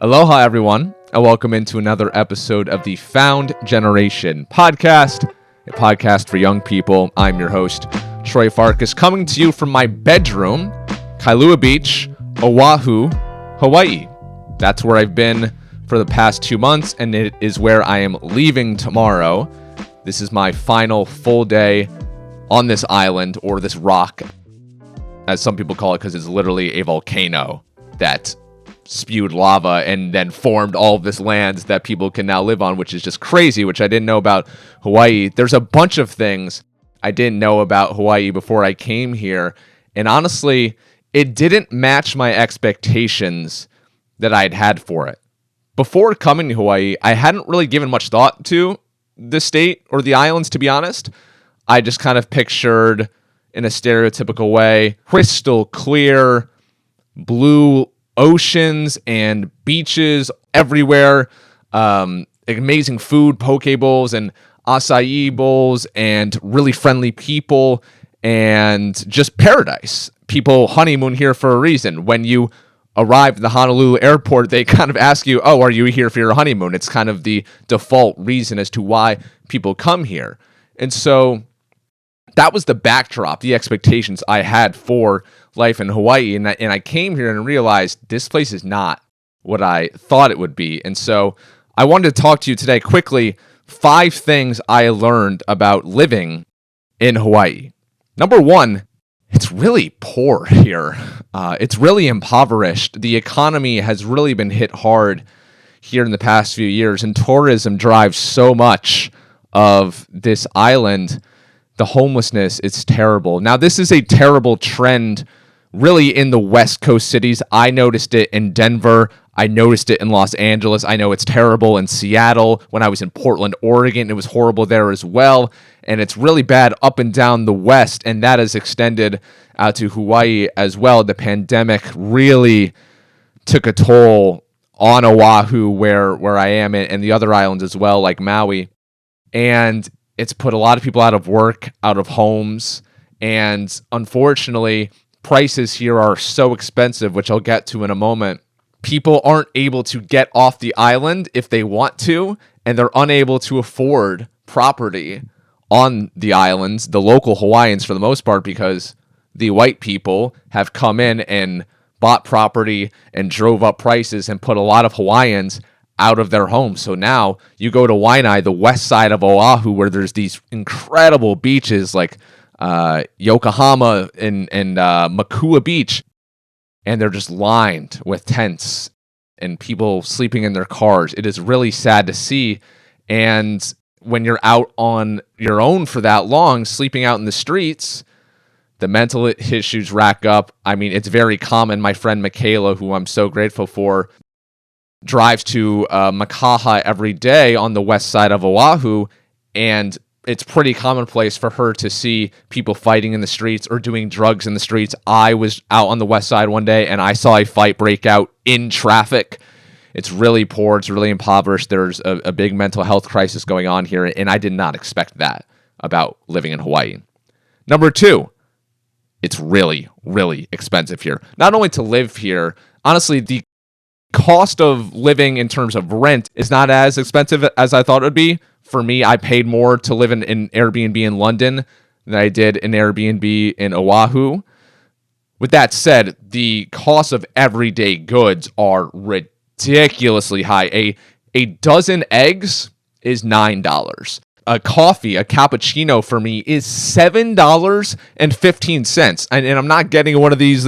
Aloha, everyone, and welcome into another episode of the Found Generation podcast, a podcast for young people. I'm your host, Troy Farkas, coming to you from my bedroom, Kailua Beach, Oahu, Hawaii. That's where I've been for the past 2 months, and it is where I am leaving tomorrow. This is my final full day on this island, or this rock, as some people call it, because it's literally a volcano that spewed lava and then formed all of this land that people can now live on, which is just crazy, which I didn't know about Hawaii. There's a bunch of things I didn't know about Hawaii before I came here, and honestly, it didn't match my expectations that I'd had for it. Before coming to Hawaii, I hadn't really given much thought to the state or the islands, to be honest. I just kind of pictured, in a stereotypical way, crystal clear blue oceans and beaches everywhere, amazing food, poke bowls and acai bowls, and really friendly people, and just paradise. People honeymoon here for a reason. When you arrive at the Honolulu airport, they kind of ask you, oh, are you here for your honeymoon? It's kind of the default reason as to why people come here. And so that was the backdrop, the expectations I had for life in Hawaii. And I came here and realized this place is not what I thought it would be. And so I wanted to talk to you today quickly, 5 things I learned about living in Hawaii. Number 1, it's really poor here. It's really impoverished. The economy has really been hit hard here in the past few years, and tourism drives so much of this island. The homelessness, it's terrible. Now, this is a terrible trend really in the West Coast cities. I noticed it in Denver. I noticed it in Los Angeles. I know it's terrible in Seattle. When I was in Portland, Oregon, it was horrible there as well. And it's really bad up and down the West, and that has extended out to Hawaii as well. The pandemic really took a toll on Oahu, where I am, and the other islands as well, like Maui. And it's put a lot of people out of work, out of homes, and unfortunately, prices here are so expensive, which I'll get to in a moment. People aren't able to get off the island if they want to, and they're unable to afford property on the islands, the local Hawaiians for the most part, because the white people have come in and bought property and drove up prices and put a lot of Hawaiians out of their homes. So now you go to Waianae, the west side of Oahu, where there's these incredible beaches like Yokohama and Makua Beach, and they're just lined with tents and people sleeping in their cars. It is really sad to see. And when you're out on your own for that long, sleeping out in the streets, the mental issues rack up. I mean, it's very common. My friend Michaela, who I'm so grateful for, drives to Makaha every day on the west side of Oahu, and it's pretty commonplace for her to see people fighting in the streets or doing drugs in the streets. I was out on the west side one day, and I saw a fight break out in traffic. It's really poor. It's really impoverished. There's a big mental health crisis going on here, and I did not expect that about living in Hawaii. Number 2, it's really, really expensive here. Not only to live here, honestly, the cost of living in terms of rent is not as expensive as I thought it would be. For me, I paid more to live in Airbnb in London than I did in Airbnb in Oahu. With that said, the cost of everyday goods are ridiculously high. A dozen eggs is $9. A coffee, a cappuccino for me is $7.15. And I'm not getting one of these,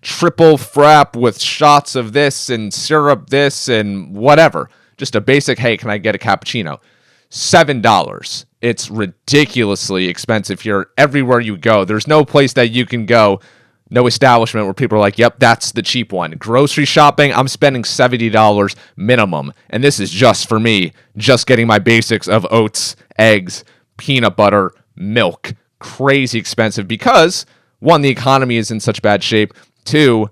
triple frap with shots of this and syrup this and whatever. Just a basic, hey, can I get a cappuccino? $7. It's ridiculously expensive here. Everywhere you go, there's no place that you can go, no establishment where people are like, yep, that's the cheap one. Grocery shopping, I'm spending $70 minimum. And this is just for me, just getting my basics of oats, eggs, peanut butter, milk. Crazy expensive because, 1, the economy is in such bad shape. 2,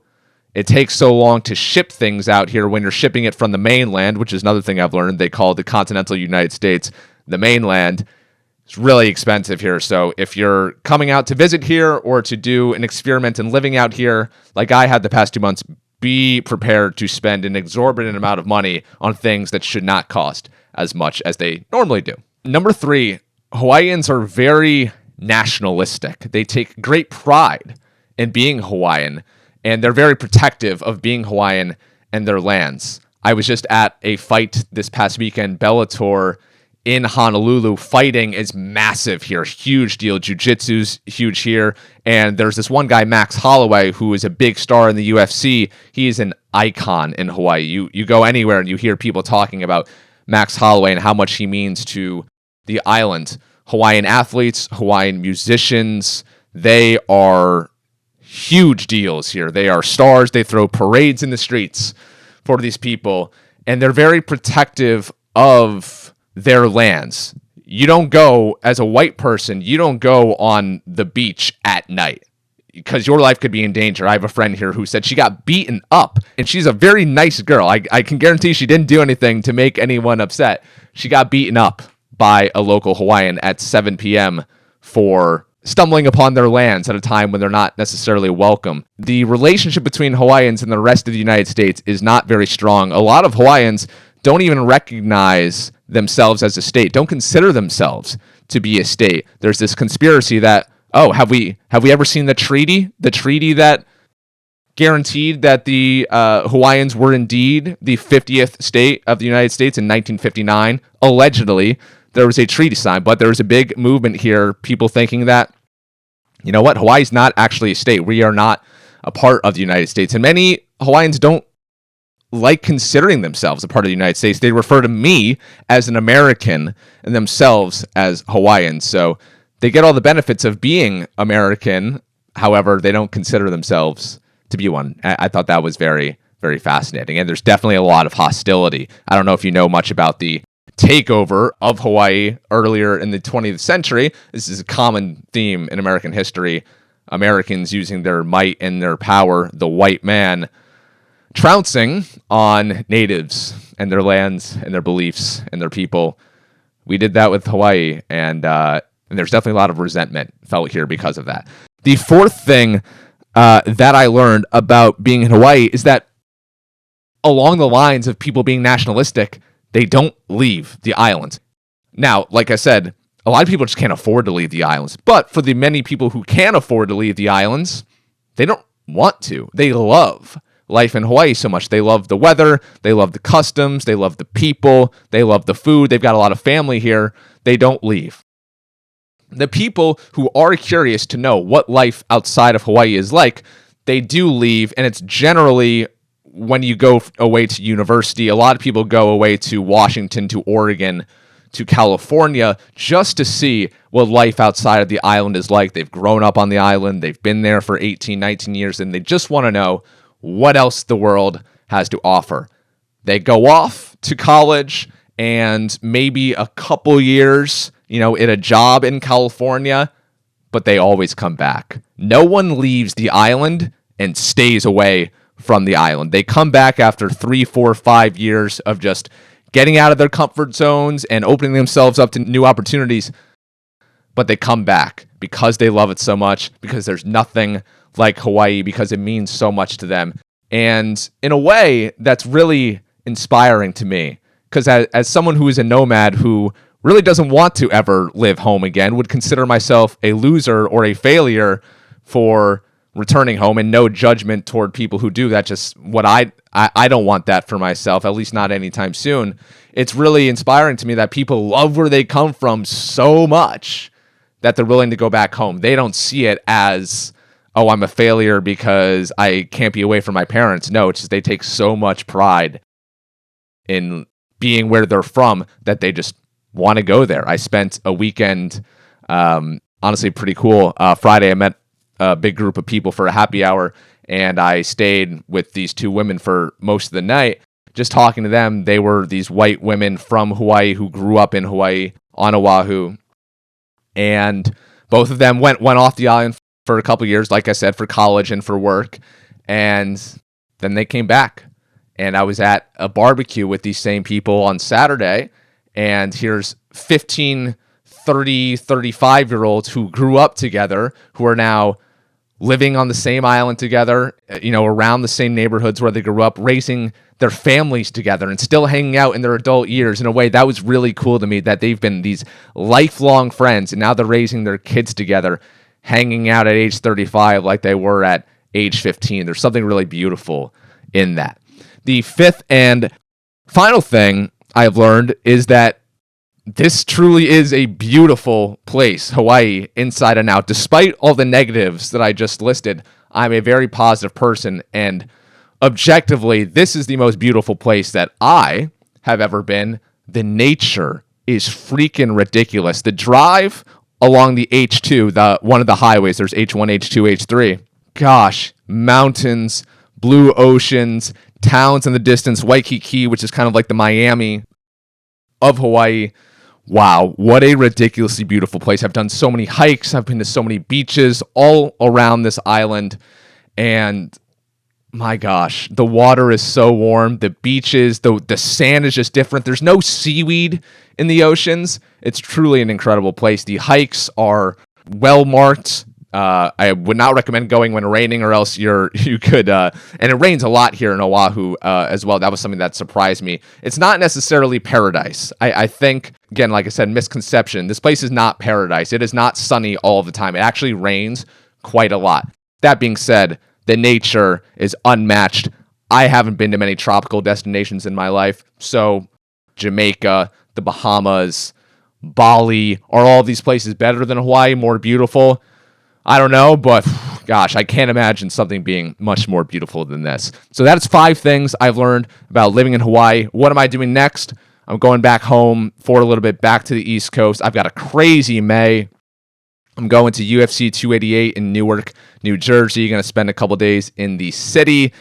it takes so long to ship things out here when you're shipping it from the mainland, which is another thing I've learned. They call the continental United States the mainland. It's really expensive here. So if you're coming out to visit here or to do an experiment in living out here, like I had the past 2 months, be prepared to spend an exorbitant amount of money on things that should not cost as much as they normally do. Number 3, Hawaiians are very nationalistic. They take great pride in being Hawaiian, and they're very protective of being Hawaiian and their lands. I was just at a fight this past weekend, Bellator in Honolulu. Fighting is massive here, huge deal. Jiu-jitsu's huge here, and there's this one guy, Max Holloway, who is a big star in the UFC. He is an icon in Hawaii. You go anywhere and you hear people talking about Max Holloway and how much he means to the island. Hawaiian athletes, Hawaiian musicians, they are huge deals here. They are stars. They throw parades in the streets for these people, and they're very protective of their lands. You don't go, as a white person, you don't go on the beach at night because your life could be in danger. I have a friend here who said she got beaten up, and she's a very nice girl. I can guarantee she didn't do anything to make anyone upset. She got beaten up by a local Hawaiian at 7 p.m. for stumbling upon their lands at a time when they're not necessarily welcome. The relationship between Hawaiians and the rest of the United States is not very strong. A lot of Hawaiians don't even recognize themselves as a state, don't consider themselves to be a state. There's this conspiracy that, oh, have we ever seen the treaty? The treaty that guaranteed that the Hawaiians were indeed the 50th state of the United States in 1959. Allegedly, there was a treaty signed, but there was a big movement here, people thinking that, you know what, Hawaii's not actually a state. We are not a part of the United States. And many Hawaiians don't like considering themselves a part of the United States. They refer to me as an American and themselves as Hawaiian. So they get all the benefits of being American. However, they don't consider themselves to be one. I thought that was very, very fascinating. And there's definitely a lot of hostility. I don't know if you know much about the takeover of Hawaii earlier in the 20th century. This is a common theme in American history. Americans using their might and their power, the white man trouncing on natives and their lands and their beliefs and their people. We did that with Hawaii, and there's definitely a lot of resentment felt here because of that. The 4th thing that I learned about being in Hawaii is that along the lines of people being nationalistic, they don't leave the islands. Now, like I said, a lot of people just can't afford to leave the islands. But for the many people who can afford to leave the islands, they don't want to. They love life in Hawaii so much. They love the weather. They love the customs. They love the people. They love the food. They've got a lot of family here. They don't leave. The people who are curious to know what life outside of Hawaii is like, they do leave, and it's generally when you go away to university. A lot of people go away to Washington, to Oregon, to California, just to see what life outside of the island is like. They've grown up on the island. They've been there for 18, 19 years, and they just want to know what else the world has to offer. They go off to college and maybe a couple years, in a job in California, but they always come back. No one leaves the island and stays away from the island. They come back after 3, 4, 5 years of just getting out of their comfort zones and opening themselves up to new opportunities. But they come back because they love it so much, because there's nothing like Hawaii, because it means so much to them. And in a way, that's really inspiring to me, because as someone who is a nomad who really doesn't want to ever live home again, would consider myself a loser or a failure for returning home, and no judgment toward people who do that. Just what I don't want that for myself, at least not anytime soon. It's really inspiring to me that people love where they come from so much that they're willing to go back home. They don't see it as, oh, I'm a failure because I can't be away from my parents. No, it's just they take so much pride in being where they're from that they just want to go there. I spent a weekend, honestly pretty cool. Friday, I met a big group of people for a happy hour, and I stayed with these 2 women for most of the night, just talking to them. They were these white women from Hawaii who grew up in Hawaii on Oahu, and both of them went off the island for a couple years, like I said, for college and for work, and then they came back. And I was at a barbecue with these same people on Saturday, and here's 15, 30, 35-year-olds who grew up together, who are now living on the same island together, around the same neighborhoods where they grew up, raising their families together and still hanging out in their adult years in a way that was really cool to me, that they've been these lifelong friends and now they're raising their kids together, hanging out at age 35 like they were at age 15. There's something really beautiful in that. The fifth and final thing I've learned is that this truly is a beautiful place, Hawaii, inside and out. Despite all the negatives that I just listed, I'm a very positive person, and objectively, this is the most beautiful place that I have ever been. The nature is freaking ridiculous. The drive along the H2, one of the highways, there's H1, H2, H3. Gosh, mountains, blue oceans, towns in the distance, Waikiki, which is kind of like the Miami of Hawaii. Wow, what a ridiculously beautiful place. I've done so many hikes. I've been to so many beaches all around this island. And my gosh, the water is so warm. The beaches, the sand is just different. There's no seaweed in the oceans. It's truly an incredible place. The hikes are well marked. I would not recommend going when raining, or else you could, and it rains a lot here in Oahu as well. That was something that surprised me. It's not necessarily paradise. I think, again, like I said, misconception. This place is not paradise. It is not sunny all the time. It actually rains quite a lot. That being said, the nature is unmatched. I haven't been to many tropical destinations in my life, so Jamaica, the Bahamas, Bali, are all these places better than Hawaii, more beautiful? I don't know, but gosh, I can't imagine something being much more beautiful than this. So that's 5 things I've learned about living in Hawaii. What am I doing next? I'm going back home for a little bit, back to the East Coast. I've got a crazy May. I'm going to UFC 288 in Newark, New Jersey. Going to spend a couple days in the city.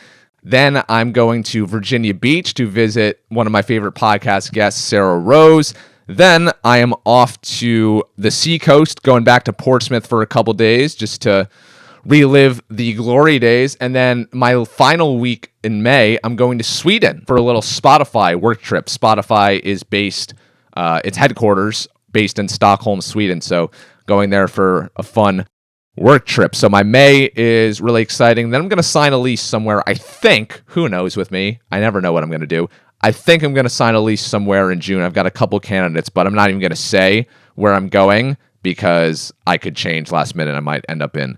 Then I'm going to Virginia Beach to visit one of my favorite podcast guests, Sarah Rose. Then I am off to the seacoast, going back to Portsmouth for a couple days just to relive the glory days. And then my final week in May, I'm going to Sweden for a little Spotify work trip. Spotify is based, its headquarters based in Stockholm, Sweden. So going there for a fun work trip. So my May is really exciting. Then I'm going to sign a lease somewhere, I think. Who knows with me? I never know what I'm going to do. I think I'm going to sign a lease somewhere in June. I've got a couple candidates, but I'm not even going to say where I'm going because I could change last minute. I might end up in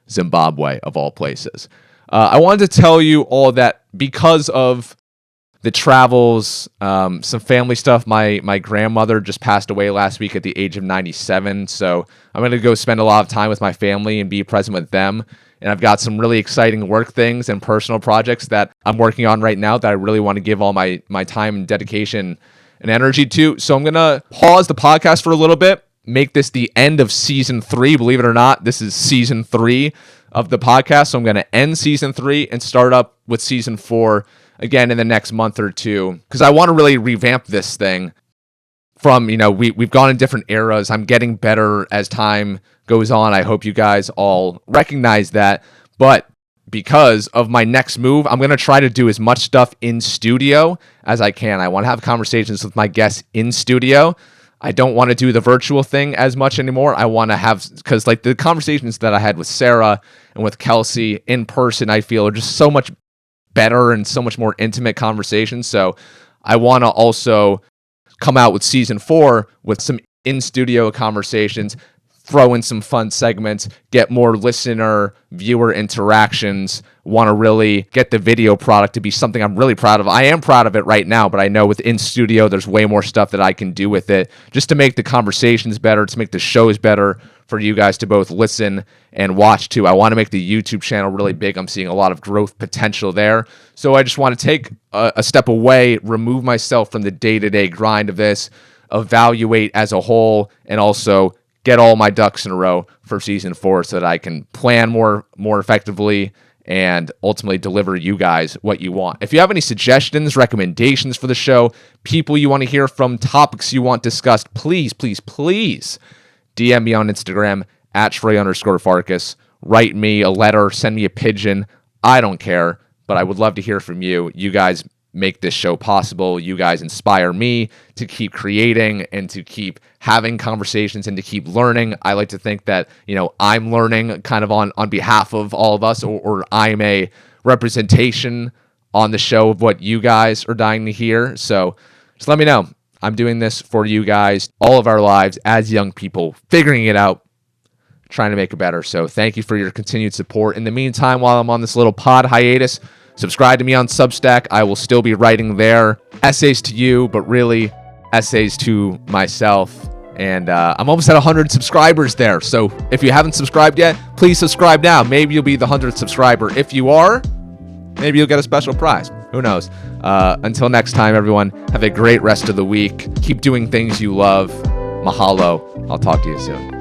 Zimbabwe, of all places. I wanted to tell you all that because of the travels, some family stuff. My grandmother just passed away last week at the age of 97, so I'm going to go spend a lot of time with my family and be present with them. And I've got some really exciting work things and personal projects that I'm working on right now that I really want to give all my time and dedication and energy to. So I'm going to pause the podcast for a little bit, make this the end of season 3. Believe it or not, this is season 3 of the podcast. So I'm going to end season 3 and start up with season 4 again in the next month or two, because I want to really revamp this thing from, we've gone in different eras. I'm getting better as time goes on. I hope you guys all recognize that. But because of my next move, I'm going to try to do as much stuff in studio as I can. I want to have conversations with my guests in studio. I don't want to do the virtual thing as much anymore. I want to have, because like the conversations that I had with Sarah and with Kelsey in person, I feel are just so much better and so much more intimate conversations. So I want to also come out with season 4 with some in-studio conversations, throw in some fun segments, get more listener, viewer interactions, want to really get the video product to be something I'm really proud of. I am proud of it right now, but I know with in-studio, there's way more stuff that I can do with it just to make the conversations better, to make the shows better for you guys to both listen and watch too. I want to make the YouTube channel really big. I'm seeing a lot of growth potential there. So I just want to take a step away, remove myself from the day-to-day grind of this, evaluate as a whole, and also get all my ducks in a row for season 4 so that I can plan more effectively and ultimately deliver you guys what you want. If you have any suggestions, recommendations for the show, people you want to hear from, topics you want discussed, please DM me on Instagram at Troy_Farkas. Write me a letter, send me a pigeon. I don't care, but I would love to hear from you. You guys make this show possible. You guys inspire me to keep creating and to keep having conversations and to keep learning. I like to think that, I'm learning kind of on behalf of all of us, or I'm a representation on the show of what you guys are dying to hear. So just let me know. I'm doing this for you guys, all of our lives as young people, figuring it out, trying to make it better. So thank you for your continued support. In the meantime, while I'm on this little pod hiatus, subscribe to me on Substack. I will still be writing there essays to you, but really essays to myself. And I'm almost at 100 subscribers there. So if you haven't subscribed yet, please subscribe now. Maybe you'll be the 100th subscriber. If you are, maybe you'll get a special prize. Who knows? Until next time, everyone, have a great rest of the week. Keep doing things you love. Mahalo. I'll talk to you soon.